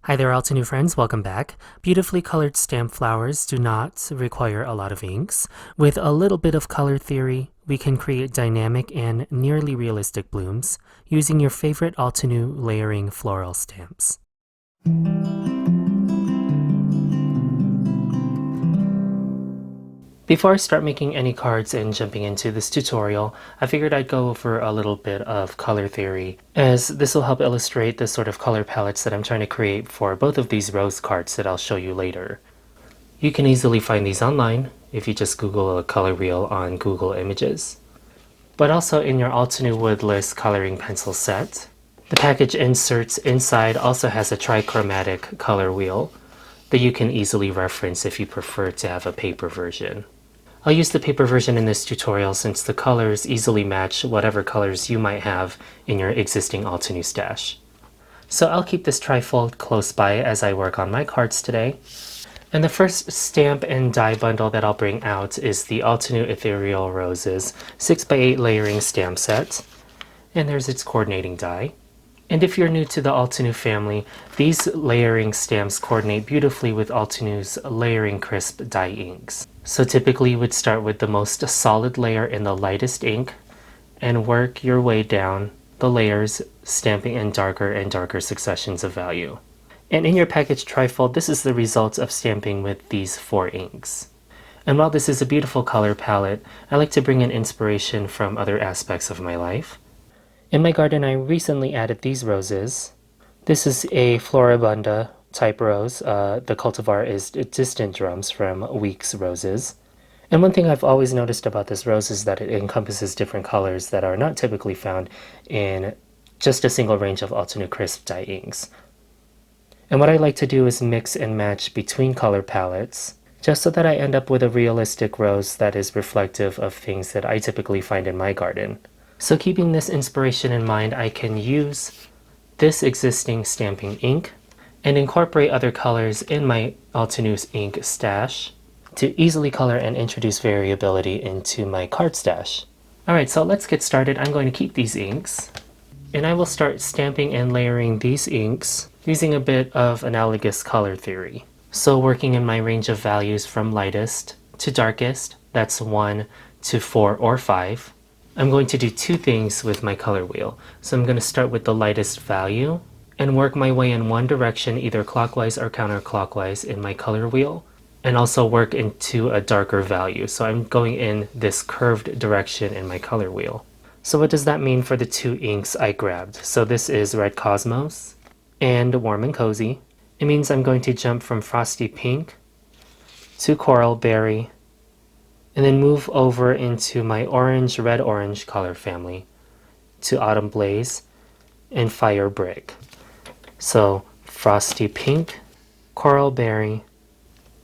Hi there, all to new friends, welcome back. Beautifully colored stamp flowers do not require a lot of inks. With a little bit of color theory, we can create dynamic and nearly realistic blooms using your favorite Altenew layering floral stamps. Before I start making any cards and jumping into this tutorial, I figured I'd go over a little bit of color theory, as this will help illustrate the sort of color palettes that I'm trying to create for both of these rose cards that I'll show you later. You can easily find these online if you just Google a color wheel on Google Images, but also in your Altenew Woodless coloring pencil set. The package inserts inside also has a trichromatic color wheel that you can easily reference if you prefer to have a paper version. I'll use the paper version in this tutorial since the colors easily match whatever colors you might have in your existing Altenew stash. So I'll keep this trifold close by as I work on my cards today. And the first stamp and die bundle that I'll bring out is the Altenew Ethereal Roses 6x8 layering stamp set. And there's its coordinating die. And if you're new to the Altenew family, these layering stamps coordinate beautifully with Altenew's layering crisp dye inks. So typically you would start with the most solid layer in the lightest ink and work your way down the layers, stamping in darker and darker successions of value. And in your package trifold, this is the result of stamping with these 4 inks. And while this is a beautiful color palette, I like to bring in inspiration from other aspects of my life. In my garden, I recently added these roses. This is a Flori-bundant type rose. The cultivar is Distant Drums from Weeks Roses. And one thing I've always noticed about this rose is that it encompasses different colors that are not typically found in just a single range of Altenew Crisp dye inks. And what I like to do is mix and match between color palettes, just so that I end up with a realistic rose that is reflective of things that I typically find in my garden. So keeping this inspiration in mind, I can use this existing stamping ink and incorporate other colors in my Altenew's ink stash to easily color and introduce variability into my card stash. Alright, so let's get started. I'm going to keep these inks, and I will start stamping and layering these inks using a bit of analogous color theory. So working in my range of values from lightest to darkest, that's 1 to 4 or 5. I'm going to do 2 things with my color wheel. So I'm going to start with the lightest value and work my way in one direction, either clockwise or counterclockwise in my color wheel, and also work into a darker value. So I'm going in this curved direction in my color wheel. So what does that mean for the 2 inks I grabbed? So this is Red Cosmos and Warm and Cozy. It means I'm going to jump from Frosty Pink to Coral Berry, and then move over into my orange, red-orange color family to Autumn Blaze and Fire Brick. So Frosty Pink, Coral Berry,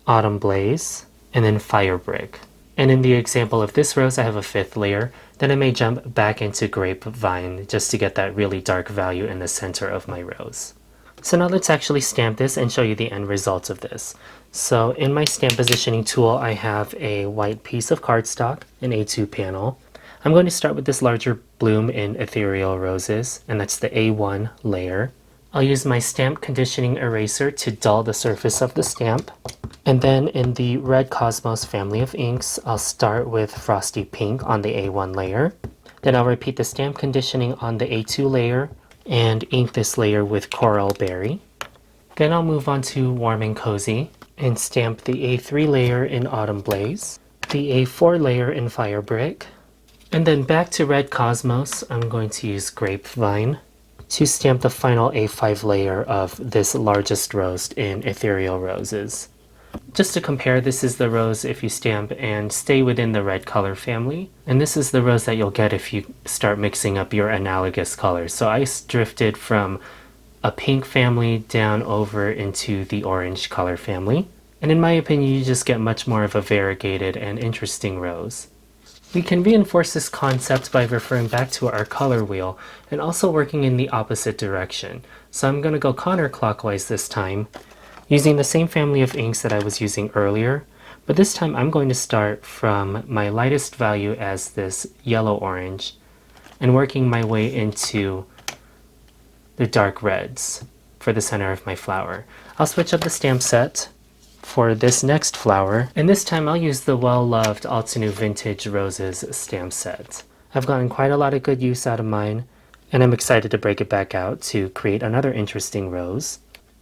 Autumn Blaze, and then Fire Brick. And in the example of this rose, I have a 5th layer. Then I may jump back into Grapevine just to get that really dark value in the center of my rose. So now let's actually stamp this and show you the end result of this. So in my stamp positioning tool, I have a white piece of cardstock, an A2 panel. I'm going to start with this larger bloom in Ethereal Roses, and that's the A1 layer. I'll use my stamp conditioning eraser to dull the surface of the stamp. And then in the Red Cosmos family of inks, I'll start with Frosty Pink on the A1 layer. Then I'll repeat the stamp conditioning on the A2 layer and ink this layer with Coral Berry. Then I'll move on to Warm and Cozy and stamp the A3 layer in Autumn Blaze, the A4 layer in Fire Brick, and then back to Red Cosmos, I'm going to use Grapevine to stamp the final A5 layer of this largest rose in Ethereal Roses. Just to compare, this is the rose if you stamp and stay within the red color family, and this is the rose that you'll get if you start mixing up your analogous colors. So I drifted from a pink family down over into the orange color family, and in my opinion you just get much more of a variegated and interesting rose. We can reinforce this concept by referring back to our color wheel and also working in the opposite direction. So I'm going to go counterclockwise this time, using the same family of inks that I was using earlier, but this time I'm going to start from my lightest value as this yellow-orange and working my way into the dark reds for the center of my flower. I'll switch up the stamp set for this next flower, and this time I'll use the well-loved Altenew Vintage Roses stamp set. I've gotten quite a lot of good use out of mine, and I'm excited to break it back out to create another interesting rose.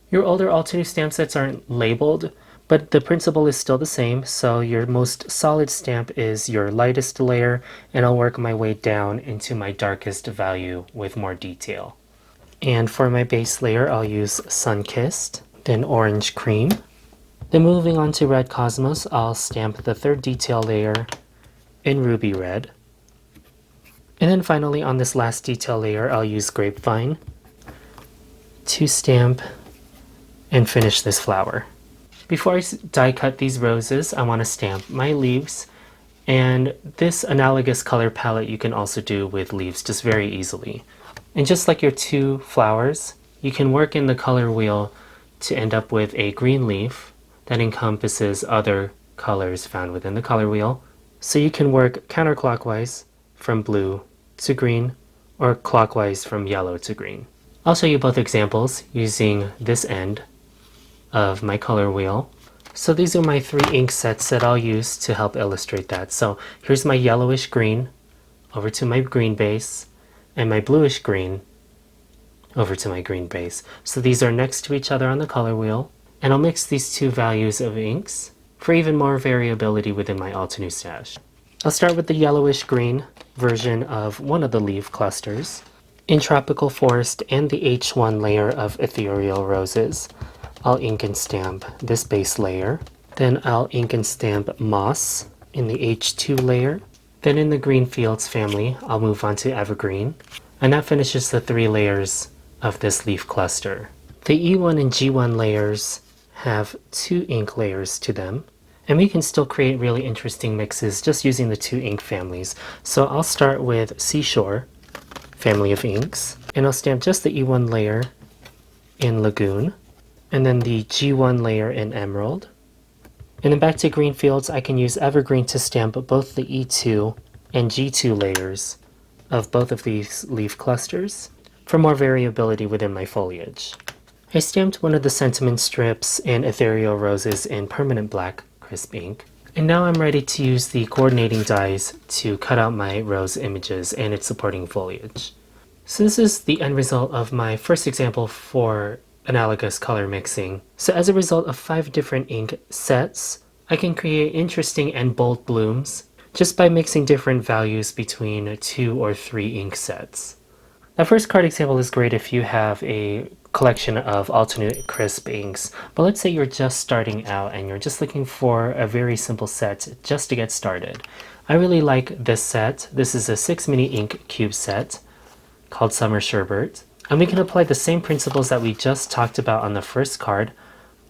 Your older Altenew stamp sets aren't labeled, but the principle is still the same, so your most solid stamp is your lightest layer, and I'll work my way down into my darkest value with more detail. And for my base layer, I'll use Sun-Kissed, then Orange Cream. Then moving on to Red Cosmos, I'll stamp the third detail layer in Ruby Red. And then finally on this last detail layer, I'll use Grapevine to stamp and finish this flower. Before I die cut these roses, I want to stamp my leaves, and this analogous color palette you can also do with leaves just very easily. And just like your two flowers, you can work in the color wheel to end up with a green leaf that encompasses other colors found within the color wheel. So you can work counterclockwise from blue to green, or clockwise from yellow to green. I'll show you both examples using this end of my color wheel. So these are my 3 ink sets that I'll use to help illustrate that. So here's my yellowish green over to my green base, and my bluish green over to my green base. So these are next to each other on the color wheel, and I'll mix these two values of inks for even more variability within my Altenew stash. I'll start with the yellowish green version of one of the leaf clusters. In Tropical Forest and the H1 layer of Ethereal Roses, I'll ink and stamp this base layer. Then I'll ink and stamp Moss in the H2 layer. Then in the Green Fields family, I'll move on to Evergreen, and that finishes the 3 layers of this leaf cluster. The E1 and G1 layers have 2 ink layers to them, and we can still create really interesting mixes just using the 2 ink families. So I'll start with Seashore family of inks, and I'll stamp just the E1 layer in Lagoon, and then the G1 layer in Emerald. And then back to Green Fields, I can use Evergreen to stamp both the E2 and G2 layers of both of these leaf clusters for more variability within my foliage. I stamped one of the sentiment strips in Ethereal Roses in permanent black crisp ink, and now I'm ready to use the coordinating dies to cut out my rose images and its supporting foliage. So this is the end result of my first example for analogous color mixing. So as a result of 5 different ink sets, I can create interesting and bold blooms just by mixing different values between 2 or 3 ink sets. That first card example is great if you have a collection of alternate crisp inks, but let's say you're just starting out and you're just looking for a very simple set just to get started. I really like this set. This is a 6 mini ink cube set called Summer Sherbet, and we can apply the same principles that we just talked about on the first card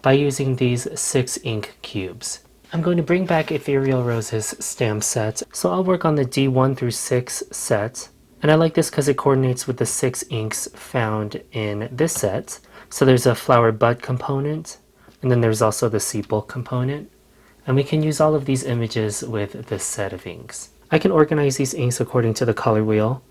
by using these 6 ink cubes. I'm going to bring back Ethereal Roses stamp set, so I'll work on the D1 through 6 set. And I like this because it coordinates with the 6 inks found in this set. So there's a flower bud component, and then there's also the sepal component. And we can use all of these images with this set of inks. I can organize these inks according to the color wheel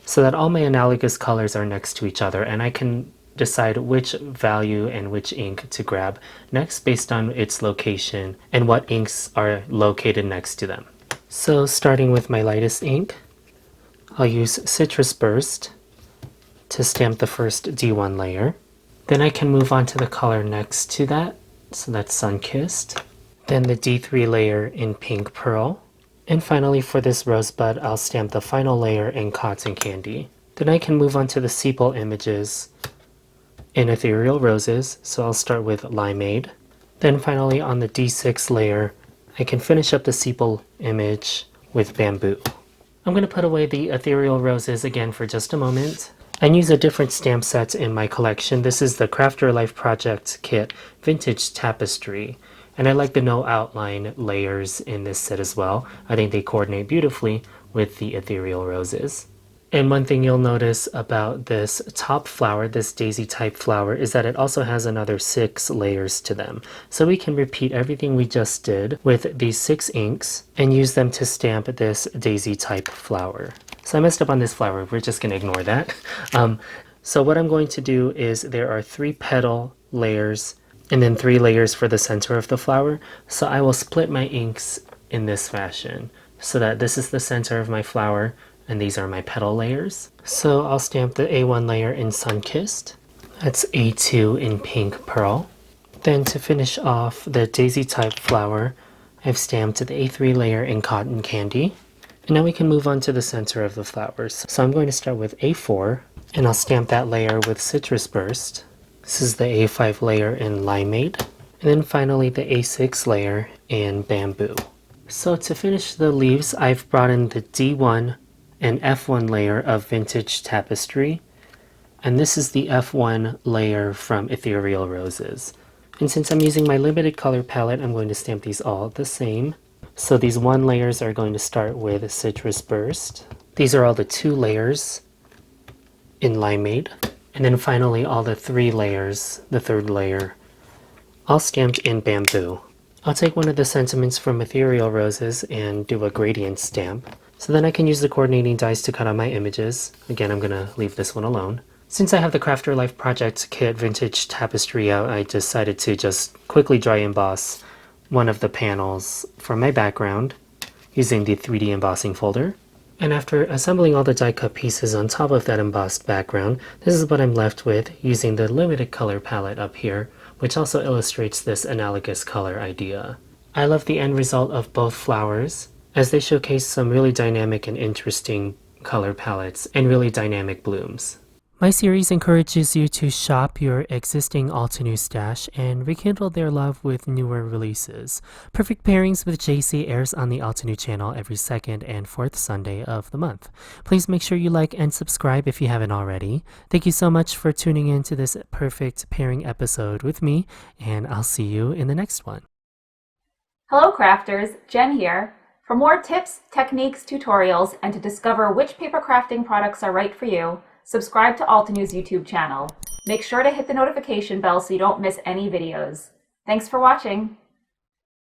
so that all my analogous colors are next to each other, and I can decide which value and which ink to grab next based on its location and what inks are located next to them. So starting with my lightest ink, I'll use Citrus Burst to stamp the first D1 layer. Then I can move on to the color next to that, so that's Sun-Kissed. Then the D3 layer in Pink Pearl. And finally for this rosebud, I'll stamp the final layer in Cotton Candy. Then I can move on to the sepal images in Ethereal Roses, so I'll start with Limeade. Then finally on the D6 layer, I can finish up the sepal image with Bamboo. I'm going to put away the Ethereal Roses again for just a moment and use a different stamp set in my collection. This is the Crafter Life Project Kit Vintage Tapestry, and I like the no outline layers in this set as well. I think they coordinate beautifully with the Ethereal Roses. And one thing you'll notice about this top flower, this daisy type flower, is that it also has another 6 layers to them. So we can repeat everything we just did with these 6 inks and use them to stamp this daisy type flower. So I messed up on this flower, we're just going to ignore that. So what I'm going to do is there are 3 petal layers and then 3 layers for the center of the flower. So I will split my inks in this fashion so that this is the center of my flower and these are my petal layers. So I'll stamp the A1 layer in Sunkissed. That's A2 in Pink Pearl. Then to finish off the daisy type flower, I've stamped the A3 layer in Cotton Candy. And now we can move on to the center of the flowers. So I'm going to start with A4 and I'll stamp that layer with Citrus Burst. This is the A5 layer in Limeade. And then finally the A6 layer in Bamboo. So to finish the leaves, I've brought in the D1 and F1 layer of Vintage Tapestry. And this is the F1 layer from Ethereal Roses. And since I'm using my limited color palette, I'm going to stamp these all the same. So these 1 layers are going to start with Citrus Burst. These are all the 2 layers in Limeade. And then finally all the 3 layers, the 3rd layer, all stamped in Bamboo. I'll take one of the sentiments from Ethereal Roses and do a gradient stamp. So then I can use the coordinating dies to cut out my images. Again, I'm going to leave this one alone. Since I have the Crafter Life Project Kit Vintage Tapestry out, I decided to just quickly dry emboss one of the panels for my background using the 3D embossing folder. And after assembling all the die cut pieces on top of that embossed background, this is what I'm left with using the limited color palette up here, which also illustrates this analogous color idea. I love the end result of both flowers, as they showcase some really dynamic and interesting color palettes and really dynamic blooms. My series encourages you to shop your existing Altenew stash and rekindle their love with newer releases. Perfect Pairings with Jaycee airs on the Altenew channel every 2nd and 4th Sunday of the month. Please make sure you like and subscribe if you haven't already. Thank you so much for tuning in to this perfect pairing episode with me, and I'll see you in the next one. Hello crafters, Jen here. For more tips, techniques, tutorials, and to discover which paper crafting products are right for you, subscribe to Altenew's YouTube channel. Make sure to hit the notification bell so you don't miss any videos. Thanks for watching.